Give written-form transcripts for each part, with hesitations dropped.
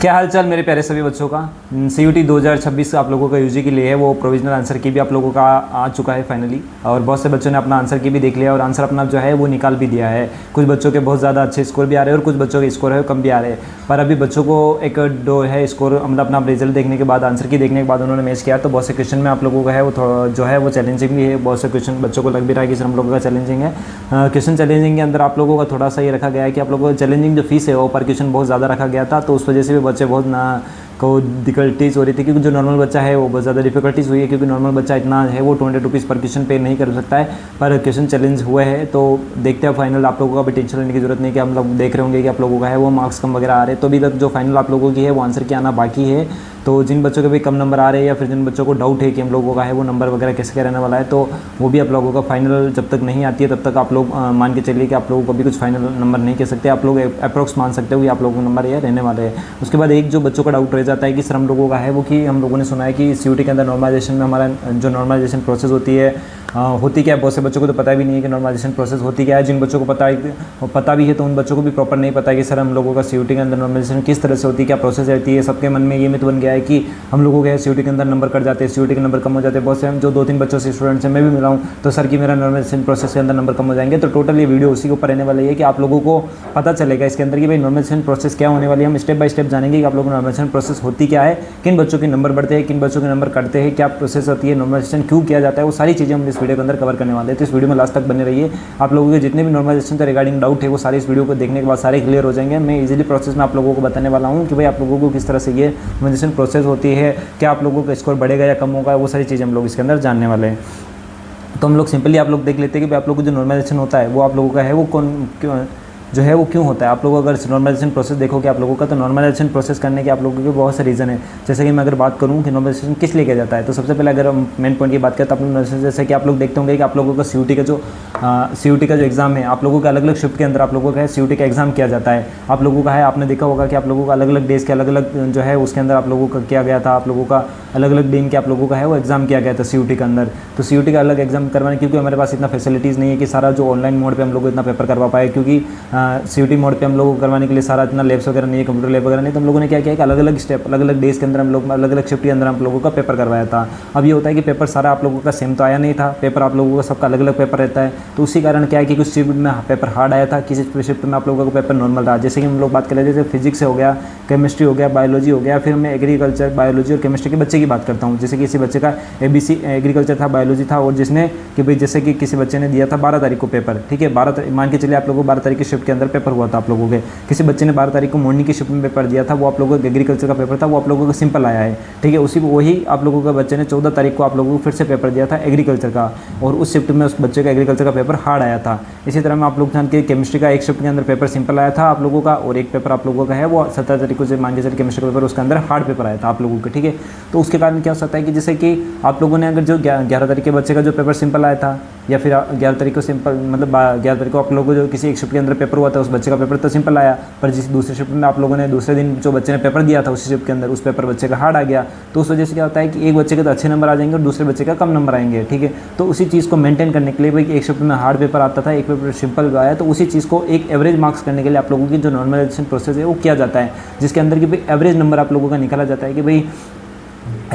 क्या हाल चाल मेरे प्यारे सभी बच्चों का। CUT 2026 आप लोगों का यूजी के लिए है, वो प्रोविजनल आंसर की भी आप लोगों का आ चुका है फाइनली। और बहुत से बच्चों ने अपना आंसर की भी देख लिया और आंसर अपना जो है वो निकाल भी दिया है। कुछ बच्चों के बहुत ज़्यादा अच्छे स्कोर भी आ रहे हैं और कुछ बच्चों के स्कोर है कम भी आ रहे हैं। पर अभी बच्चों को एक दो है स्कोर, मतलब अपना रिजल्ट देखने के बाद, आंसर की देखने के बाद उन्होंने मैच किया, तो बहुत से क्वेश्चन में आप लोगों का है वो थोड़ा जो है वो चैलेंजिंग भी है। बहुत से क्वेश्चन बच्चों को लग भी रहा है कि सर हम लोगों का चैलेंजिंग है। क्वेश्चन चैलेंजिंग के अंदर आप लोगों का थोड़ा सा ये रखा गया है कि आप लोगों को चैलेंजिंग जो फीस है वो पर क्वेश्चन बहुत ज़्यादा रखा गया था, तो उस वजह से भी बच्चे बहुत को डिफ़िकल्टीज़ हो रही थी। क्योंकि जो नॉर्मल बच्चा है वो बहुत ज़्यादा डिफ़िकल्टीज़ हुई है, क्योंकि नॉर्मल बच्चा इतना है वो 200 रुपीज़ पर क्वेश्चन पे नहीं कर सकता है। पर क्वेश्चन चैलेंज हुए हैं, तो देखते हैं फाइनल। आप लोगों का भी टेंशन लेने की जरूरत नहीं कि हम लोग देख रहे होंगे कि आप लोगों का है वो मार्क्स कम वगैरह आ रहे हैं। तो अभी तक जो फाइनल आप लोगों की है वो आंसर की आना बाकी है। तो जिन बच्चों के भी कम नंबर आ रहे हैं या फिर जिन बच्चों को डाउट है कि हम लोगों का है वो नंबर वगैरह कैसे क्या रहने वाला है, तो वो भी आप लोगों का फाइनल जब तक नहीं आती है तब तक आप लोग मान के चलिए कि आप लोगों को भी कुछ फाइनल नंबर नहीं कह सकते। आप लोग अप्रॉक्स मान सकते हो कि आप लोगों का नंबर ये रहने वाले हैं। उसके बाद एक जो बच्चों का डाउट रह जाता है कि सर हम लोगों का है वो, कि हम लोगों ने सुना है कि CUT के अंदर नॉर्मलाइजेशन में हमारा जो नॉर्मलाइजेशन प्रोसेस होती है होती क्या है। बहुत से बच्चों को तो पता भी नहीं है कि नॉर्मलाइजेशन प्रोसेस होती क्या है। जिन बच्चों को पता भी है तो उन बच्चों को भी प्रॉपर नहीं पता है कि सर हम लोगों का CUT के अंदर नॉर्मलाइजेशन किस तरह से होती है, क्या प्रोसेस रहती है। सबके मन में ये मिथ बन गया है कि हम लोगों के CUT के अंदर नंबर कट जाते हैं, CUT के नंबर कम हो जाते हैं। बहुत से हम जो 2-3 बच्चों से स्टूडेंट से मैं भी मिला हूँ, तो सर कि मेरा नॉर्मलाइजेशन प्रोसेस के अंदर नंबर कम हो जाएंगे। तो टोटल ये वीडियो उसी के ऊपर रहने वाली है कि आप लोगों को पता चलेगा इसके अंदर कि भाई नॉर्मलाइजेशन प्रोसेस क्या होने वाली है। हम स्टेप बाय स्टेप जानेंगे कि आप लोगों को नॉर्मलाइजेशन प्रोसेस होती क्या है, किन बच्चों के नंबर बढ़ते हैं, किन बच्चों के नंबर कटते हैं, क्या प्रोसेस होती है, नॉर्मलाइजेशन क्यों किया जाता है, वो सारी चीज़ें हम इस वीडियो के अंदर कवर करने वाले हैं। तो इस वीडियो में लास्ट तक बने रहिए। आप लोगों के जितने भी नॉर्मलाइजेशन से रिगार्डिंग डाउट है वो सारे इस वीडियो को देखने के बाद सारे क्लियर हो जाएंगे। मैं इजीली प्रोसेस में आप लोगों को बताने वाला हूँ कि भाई आप लोगों को किस तरह से ये नॉर्मलाइजेशन प्रोसेस होती है, क्या आप लोगों का स्कोर बढ़ेगा या कम होगा, वो सारी चीज़ें हम लोग इसके अंदर जानने वाले हैं। तो हम लोग सिंपली आप लोग देख लेते हैं कि आप लोगों को जो नॉर्मलाइजेशन होता है वो आप लोगों का है वो जो है वो क्यों होता है। आप लोगों अगर नॉर्मलाइजेशन प्रोसेस देखोगे आप लोगों का, तो नॉर्मलाइजेशन प्रोसेस करने के आप लोगों के बहुत से रीज़न है। जैसे कि मैं अगर बात करूं कि नॉर्मलाइजेशन किस लिए किया जाता है, तो सबसे पहले अगर हम मेन पॉइंट की बात करें तो आप लोग जैसे कि आप लोग देखते होंगे कि आप लोगों का CUT का जो एग्ज़ाम है, आप लोगों का अलग अलग शिफ्ट के अंदर आप लोगों का है CUT का एग्ज़ाम किया जाता है। आप लोगों का है, आपने देखा होगा कि आप लोगों का अलग अलग डेज के अलग अलग जो है उसके अंदर आप लोगों का किया गया था। आप लोगों का अलग अलग दिन के आप लोगों का है वो एग्ज़ाम किया गया था CUT के अंदर। तो CUT का अलग एग्ज़ाम करवाने, क्योंकि हमारे पास इतना फैसिलिटीज़ नहीं है कि सारा जो ऑनलाइन मोड पे हम लोग इतना पेपर करवा पाए, क्योंकि CUT मोड पे हम लोगों को करवाने के लिए सारा इतना लैब्स वगैरह नहीं है, कंप्यूटर लैब वगैरह नहीं। तो हम लोगों ने क्या किया कि अलग अलग स्टेप, अलग अलग डेज के अंदर हम लोग अलग अलग शिफ्ट के अंदर हम लोगों का पेपर करवाया था। अब ये होता है कि पेपर सारा आप लोगों का सेम तो आया नहीं था, पेपर आप लोगों का सबका अलग अलग पेपर रहता है। तो उसी कारण क्या है कि कुछ शिफ्ट में पेपर हार्ड आया था, किसी शिफ्ट में आप लोगों का पेपर नॉर्मल रहा। जैसे कि हम लोग बात करें, जैसे फिजिक्स हो गया, केमिस्ट्री हो गया, बायोलॉजी हो गया, फिर मैं एग्रीकल्चर, बायोलॉजी और केमिस्ट्री के बच्चे की बात करता हूँ। जैसे कि किसी बच्चे का ABC एग्रीकल्चर था, बायोलॉजी था, और जिसने कि भाई जैसे कि किसी बच्चे ने दिया था 12 तारीख को पेपर, ठीक है, 12 मान के चलिए आप लोगों को 12 तारीख की शिफ्ट के अंदर पेपर हुआ था आप लोगों के। किसी बच्चे ने 12 तारीख को मॉर्निंग की शिफ्ट में पेपर दिया था, वो आप लोगों का एग्रीकल्चर का पेपर था, वो आप लोगों का सिंपल आया है, ठीक है। वही आप लोगों का बच्चे ने 14 तारीख को आप लोगों को फिर से पेपर दिया था एग्रीकल्चर का, और उस शिफ्ट में उस बच्चे का एग्रीकल्चर का पेपर हार्ड आया था। इसी तरह में आप लोग जान के केमिस्ट्री का एक शिफ्ट के अंदर पेपर सिंपल आया था आप लोगों का, और एक पेपर आप लोगों का है वो 17 तारीख को जो मान के चलिए केमिस्ट्री का पेपर उसके अंदर हार्ड पेपर आया था आप लोगों का, ठीक है। तो उसके कारण क्या हो सकता है कि जैसे कि आप लोगों ने अगर जो 11 तारीख के बच्चे का जो पेपर सिंपल आया था, या फिर 11 तारीख को सिंपल, मतलब 11 तारीख को आप लोगों को जो किसी एक शिफ्ट के अंदर पेपर हुआ था उस बच्चे का पेपर तो सिंपल आया, पर जिस दूसरे शिफ्ट में आप लोगों ने दूसरे दिन जो बच्चे ने पेपर दिया था उसी शिफ्ट के अंदर उस पेपर बच्चे का हार्ड आ गया। तो उस वजह से क्या होता है कि एक बच्चे के तो अच्छे नंबर आ जाएंगे और दूसरे बच्चे का कम नंबर आएंगे, ठीक है। तो उसी चीज़ को मेंटेन करने के लिए भाई एक शिफ्ट में हार्ड पेपर आता था, एक पेपर सिंपल आया, तो उसी चीज़ को एक एवरेज मार्क्स करने के लिए आप लोगों की जो नॉर्मलाइजेशन प्रोसेस है वो किया जाता है, जिसके अंदर कि भाई एवरेज नंबर आप लोगों का निकाला जाता है कि भाई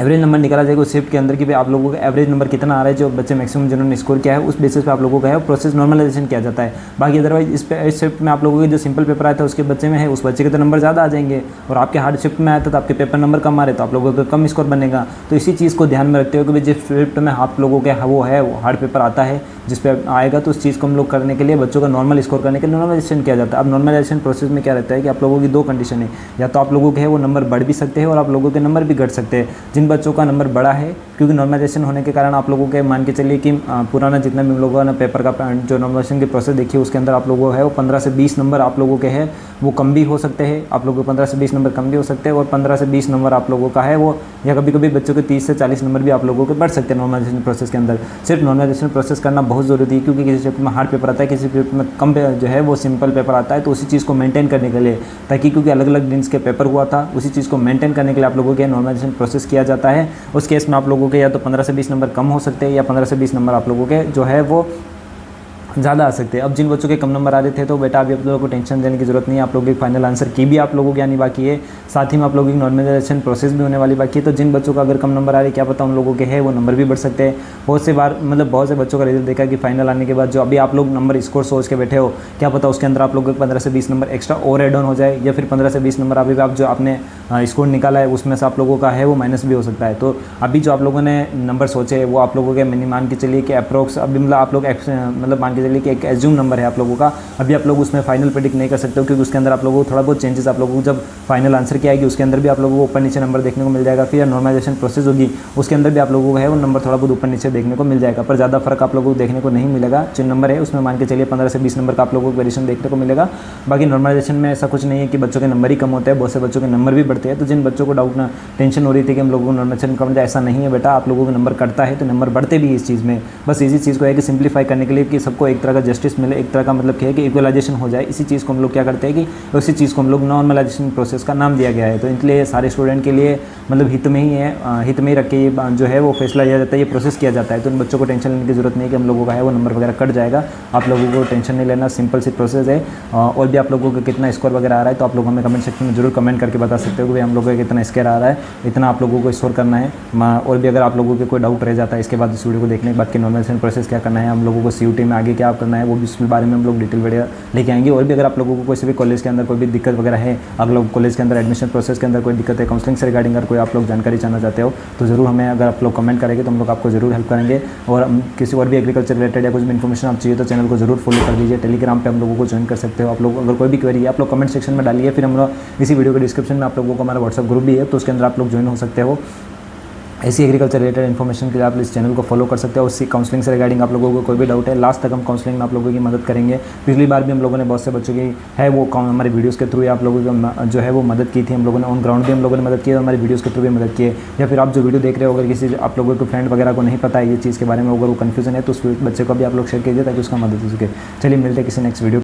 एवरेज नंबर निकाला जाएगा उस शिफ्ट के अंदर कि भाई आप लोगों का एवरेज नंबर कितना आ रहा है, जो बच्चे मैक्सिमम जिन्होंने स्कोर किया है उस बेसिस पे आप लोगों का है प्रोसेस नॉर्मलाइजेशन किया जाता है। बाकी अदरवाइज इस शिफ्ट में आप लोगों के जो सिंपल पेपर आया था उसके बच्चे में है उस बच्चे के तो नंबर ज़्यादा आ जाएंगे, और आपके हार्ड शिफ्ट में आया था तो आपके पेपर नंबर कम आ रहे तो आप लोगों का कम स्कोर बनेगा। तो इसी चीज़ को ध्यान में रखते हुए कि भाई जिस शिफ्ट में आप लोगों के वो है वो हार्ड पेपर आता है जिस पे आएगा, तो उस चीज़ को हम लोग करने के लिए बच्चों का नॉर्मल स्कोर करने के लिए नॉर्मलाइजेशन किया जाता है। अब नॉर्मलाइजेशन प्रोसेस में क्या रहता है कि आप लोगों की दो कंडीशन है, या तो आप लोगों के है वो नंबर बढ़ भी सकते हैं और आप लोगों के नंबर भी घट सकते हैं। जिन बच्चों का नंबर बढ़ा है, क्योंकि नॉर्मलाइजेशन होने के कारण आप लोगों के मान के चलिए कि पुराना जितना भी हम लोगों ने पेपर का जो नॉर्मलाइजेशन की प्रोसेस देखी उसके अंदर आप लोगों है वो 15 से 20 नंबर आप लोगों के है वो कम भी हो सकते हैं, आप लोगों को 15 से 20 नंबर कम भी हो सकते हैं, और 15 से 20 नंबर आप लोगों का है वो, या कभी कभी बच्चों के 30 से 40 नंबर भी आप लोगों के बढ़ सकते हैं नॉर्मलाइजेशन प्रोसेस के अंदर। सिर्फ नॉर्मलाइजेशन प्रोसेस करना बहुत ज़रूरी है, क्योंकि किसी शिफ्ट में हार्ड पेपर आता है, किसी शिफ्ट में कम जो है वो सिंपल पेपर आता है। तो उसी चीज़ को मेंटेन करने के लिए, ताकि क्योंकि अलग अलग दिन के पेपर हुआ था, उसी चीज़ को मेंटेन करने के लिए आप लोगों के नॉर्मलाइजेशन प्रोसेस किया जाता है। उस केस में आप लोगों के या तो 15 से 20 नंबर कम हो सकते हैं, या 15 से 20 नंबर आप लोगों के जो है वो ज़्यादा आ सकते हैं। अब जिन बच्चों के कम नंबर आ रहे थे तो बेटा अभी आप लोगों को टेंशन लेने की जरूरत नहीं है, आप लोगों की फाइनल आंसर की भी आप लोगों की आनी बाकी है, साथ ही में आप लोगों की नॉर्मलाइजेशन प्रोसेस भी होने वाली बाकी है। तो जिन बच्चों का अगर कम नंबर आ रहे, क्या पता उन लोगों के है वो नंबर भी बढ़ सकते हैं। बहुत से बार मतलब बहुत से बच्चों का रिजल्ट देखा कि फाइनल आने के बाद जो अभी आप लोग नंबर स्कोर सोच के बैठे हो, क्या पता उसके अंदर आप लोगों को 15 से 20 नंबर एक्स्ट्रा और एड ऑन हो जाए, या फिर 15 से 20 नंबर अभी भी आप जो आपने स्कोर निकाला है उसमें से आप लोगों का है वो माइनस भी हो सकता है। तो अभी जो आप लोगों ने नंबर सोचे वो आप लोगों के मान के चलिए कि अप्रोक्स अभी मतलब आप लोग मतलब मान के चलिए कि एक एज्यूम नंबर है आप लोगों का, अभी आप लोग उसमें फाइनल प्रेडिक्ट नहीं कर सकते हो, क्योंकि उसके अंदर आप लोगों को थोड़ा बहुत चेंजेस आप लोगों को जब फाइनल आंसर की आएगी उसके अंदर भी आप लोगों को ऊपर नीचे नंबर देखने को मिल जाएगा। फिर नॉर्मलाइजेशन प्रोसेस होगी उसके अंदर भी आप लोगों को है वो नंबर थोड़ा बहुत ऊपर नीचे देखने को मिल जाएगा, पर ज़्यादा फर्क आप लोगों को देखने को नहीं मिलेगा। जो नंबर है उसमें मान के चलिए 15 से 20 नंबर का आप लोगों को वेरिएशन देखने को मिलेगा। बाकी नॉर्मलाइजेशन में ऐसा कुछ नहीं है कि बच्चों के नंबर ही कम होते हैं, बहुत से बच्चों के नंबर भी बढ़ते हैं। तो जिन बच्चों को डाउट ना टेंशन हो रही थी कि हम लोगों को नॉर्मलाइजेशन कम जाए, ऐसा नहीं है बेटा, आप लोगों को नंबर कटता है तो नंबर बढ़ते भी इस चीज़ में। बस इसी चीज़ को है कि सिंप्लीफाई करने के लिए कि सबको एक तरह का जस्टिस मिले, एक तरह का मतलब क्या है कि इक्वलाइजेशन हो जाए, इसी चीज़ को हम लोग क्या करते हैं कि उसी चीज़ को हम लोग नॉर्मलाइजेशन प्रोसेस का नाम दिया गया है। तो इसलिए सारे स्टूडेंट के लिए मतलब हित में ही है, हित में ही रख के ये जो है वो फैसला लिया जाता है, ये प्रोसेस किया जाता है। तो उन बच्चों को टेंशन लेने की जरूरत नहीं है कि हम लोगों का है वो नंबर वगैरह कट जाएगा, आप लोगों को टेंशन नहीं लेना, सिंपल सी प्रोसेस है। और भी आप लोगों को कितना स्कोर वगैरह आ रहा है तो आप लोग हमें कमेंट सेक्शन में जरूर कमेंट करके बता सकते हो कि भाई हम लोगों का कितना स्कोर आ रहा है, इतना आप लोगों को स्कोर करना है। और भी अगर आप लोगों के कोई डाउट रह जाता है इसके बाद इस वीडियो को देखने के बाद कि नॉर्मलाइजेशन प्रोसेस क्या करना है, हम लोगों को CUT में आगे क्या करना है, वो भी उसके बारे में हम लोग डिटेल वीडियो लेके आएंगे। और भी अगर आप लोगों को किसी भी कॉलेज के अंदर कोई भी दिक्कत वगैरह है, अगर लोग कॉलेज के अंदर एडमिशन प्रोसेस के अंदर कोई दिक्कत है, काउंसलिंग से रिगार्डिंग अगर कोई आप लोग जानकारी जानना चाहते हो तो ज़रूर हमें अगर आप लोग कमेंट करेंगे तो हम लोग आपको जरूर हेल्प करेंगे। और किसी और भी एग्रीकल्चर रिलेटेड या कुछ भी इन्फॉर्मेशन आप चाहिए तो चैनल को जरूर फॉलो कर लीजिए। टेलीग्राम पे हम लोगों को ज्वाइन कर सकते हो। आप लोग अगर कोई भी क्वेरी है आप लोग कमेंट सेक्शन में डालिए, फिर हम लोग इसी वीडियो के डिस्क्रिप्शन में आप लोगों को हमारा व्हाट्सएप ग्रुप भी है तो उसके अंदर आप लोग ज्वाइन हो सकते हो। ऐसी एग्रीकल्चर रिलेटेड इन्फॉर्मेशन के लिए आप इस चैनल को फॉलो कर सकते हो। उसकी काउंसलिंग से रिगार्डिंग आप लोगों को कोई भी डाउट है, लास्ट तक हम काउंसलिंग में आप लोगों की मदद करेंगे। पिछली बार भी हम लोगों ने बहुत से बच्चों की है वो हमारे वीडियोस के थ्रू आप लोगों की जो है वो मदद की थी, हम लोगों ने ऑन ग्राउंड भी हम लोगों ने मदद की है, हमारे वीडियोस के थ्रू भी मदद की है। या फिर आप जो वीडियो देख रहे हो अगर किसी आप लोगों के फ्रेंड वगैरह को नहीं पता है ये चीज़ के बारे में, अगर वो कन्फ्यूजन है तो उस बच्चे को भी आप लोग शेयर कीजिए ताकि उसका मदद हो सके। चलिए मिलते हैं किसी नेक्स्ट वीडियो।